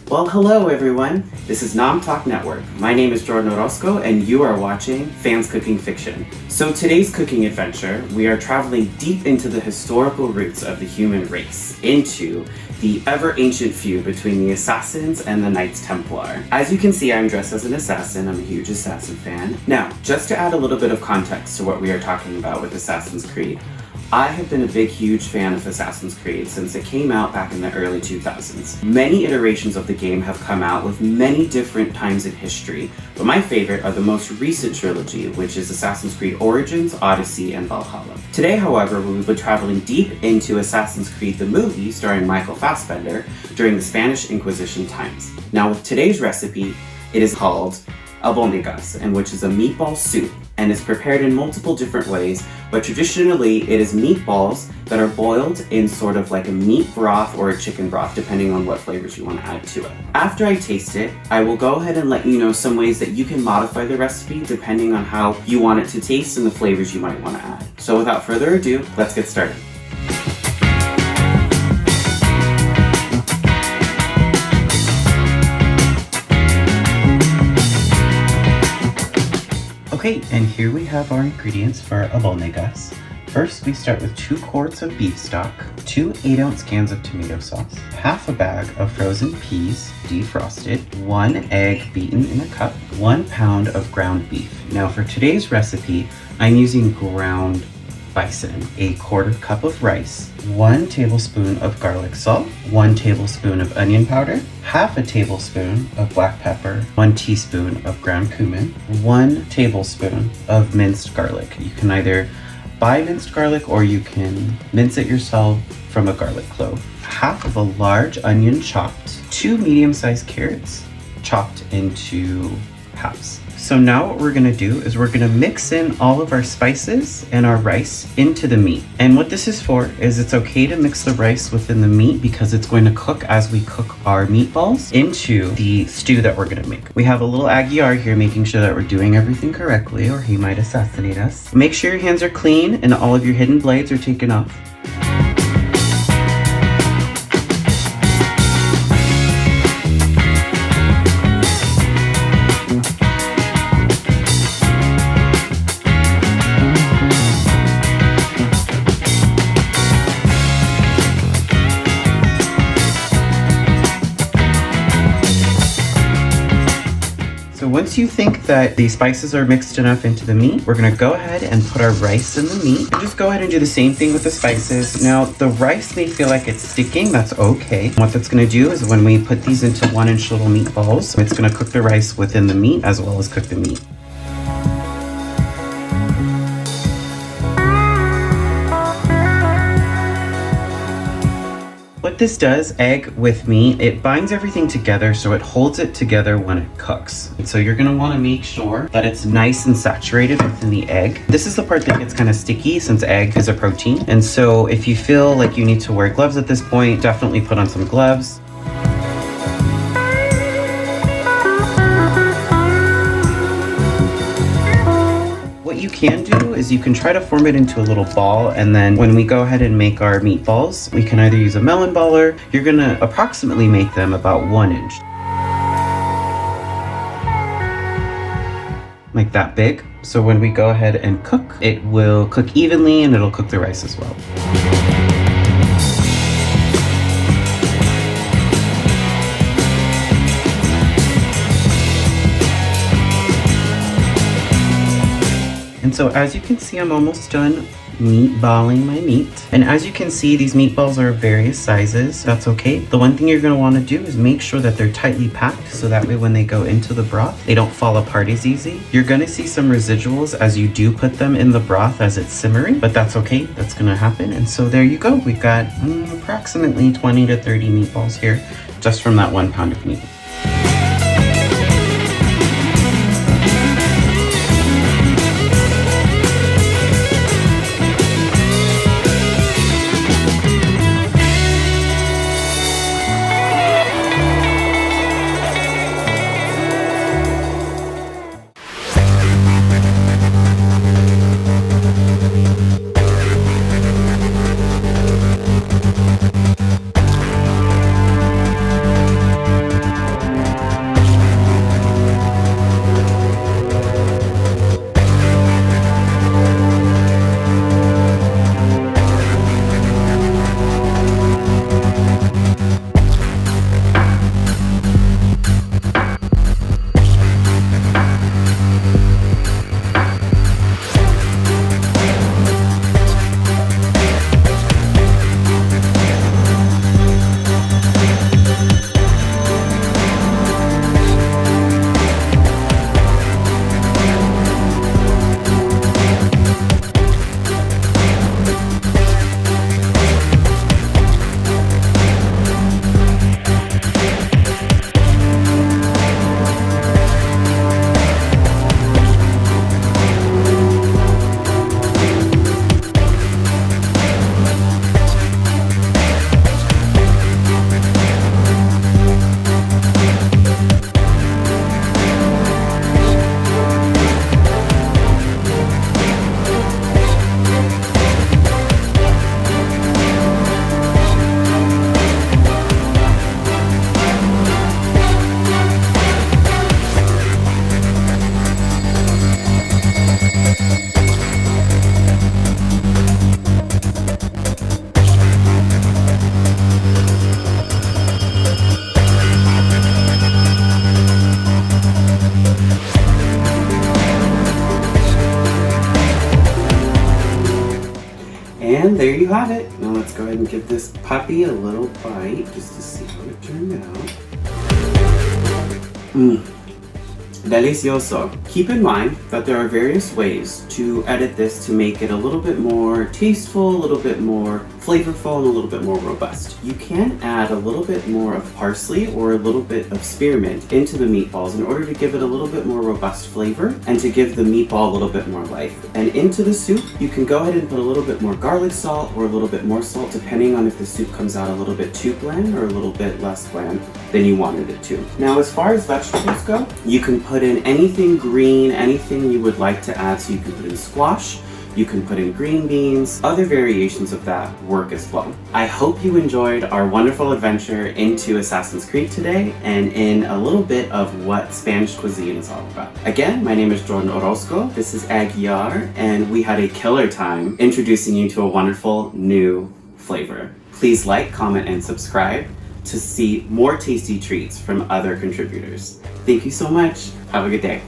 Well, hello everyone. This is Nom Talk Network. My name is Jordyn Orozco and you are watching Fans Cooking Fiction. So today's cooking adventure, we are traveling deep into the historical roots of the human race, into the ever-ancient feud between the Assassins and the Knights Templar. As you can see, I'm dressed as an assassin. I'm a huge Assassin fan. Now, just to add a little bit of context to what we are talking about with Assassin's Creed, I have been a huge fan of Assassin's Creed since it came out back in the early 2000s. Many iterations of the game have come out with many different times in history, but my favorite are the most recent trilogy, which is Assassin's Creed Origins, Odyssey, and Valhalla. Today, however, we will be traveling deep into Assassin's Creed the movie starring Michael Fassbender during the Spanish Inquisition times. Now with today's recipe, it is called Albondigas, and which is a meatball soup, and is prepared in multiple different ways, but traditionally it is meatballs that are boiled in sort of like a meat broth or a chicken broth, depending on what flavors you want to add to it. After I taste it, I will go ahead and let you know some ways that you can modify the recipe depending on how you want it to taste and the flavors you might want to add. So without further ado, let's get started. Okay, and here we have our ingredients for albondigas. First, we start with 2 quarts of beef stock, 2 8-ounce cans of tomato sauce, half a bag of frozen peas defrosted, 1 egg beaten in a cup, 1 pound of ground beef. Now for today's recipe, I'm using ground bison, a 1/4 cup of rice, 1 tablespoon of garlic salt, 1 tablespoon of onion powder, half a tablespoon of black pepper, 1 teaspoon of ground cumin, 1 tablespoon of minced garlic. You can either buy minced garlic or you can mince it yourself from a garlic clove, half of a large onion chopped, 2 medium-sized carrots chopped into halves. So now what we're gonna do is we're gonna mix in all of our spices and our rice into the meat. And what this is for is it's okay to mix the rice within the meat because it's going to cook as we cook our meatballs into the stew that we're gonna make. We have a little Altaïr here making sure that we're doing everything correctly or he might assassinate us. Make sure your hands are clean and all of your hidden blades are taken off. So once you think that the spices are mixed enough into the meat, we're gonna go ahead and put our rice in the meat. And just go ahead and do the same thing with the spices. Now, the rice may feel like it's sticking, that's okay. What that's gonna do is when we put these into 1-inch little meatballs, it's gonna cook the rice within the meat as well as cook the meat. What this does, egg with meat, it binds everything together so it holds it together when it cooks. And so you're gonna wanna make sure that it's nice and saturated within the egg. This is the part that gets kind of sticky since egg is a protein. And so if you feel like you need to wear gloves at this point, definitely put on some gloves. What you can do is you can try to form it into a little ball, and then when we go ahead and make our meatballs, we can either use a melon baller. You're gonna approximately make them about 1 inch. Like that big. So when we go ahead and cook, it will cook evenly and it'll cook the rice as well. And so as you can see, I'm almost done meatballing my meat. And as you can see, these meatballs are of various sizes. That's okay. The one thing you're gonna wanna do is make sure that they're tightly packed so that way when they go into the broth, they don't fall apart as easy. You're gonna see some residuals as you do put them in the broth as it's simmering, but that's okay. That's gonna happen. And so there you go. We've got approximately 20 to 30 meatballs here just from that 1 pound of meat. you have it. Now let's go ahead and give this puppy a little bite just to see how it turned out. Delicioso. Keep in mind that there are various ways to edit this to make it a little bit more tasteful, a little bit more flavorful, and a little bit more robust. You can add a little bit more of parsley or a little bit of spearmint into the meatballs in order to give it a little bit more robust flavor and to give the meatball a little bit more life. And into the soup, you can go ahead and put a little bit more garlic salt or a little bit more salt depending on if the soup comes out a little bit too bland or a little bit less bland than you wanted it to. Now, as far as vegetables go, you can put in anything green, anything you would like to add. So you can put in squash, you can put in green beans, other variations of that work as well. I hope you enjoyed our wonderful adventure into Assassin's Creed today and in a little bit of what Spanish cuisine is all about. Again, my name is Jordyn Orozco, this is Aguiar, and we had a killer time introducing you to a wonderful new flavor. Please like, comment, and subscribe to see more tasty treats from other contributors. Thank you so much. Have a good day.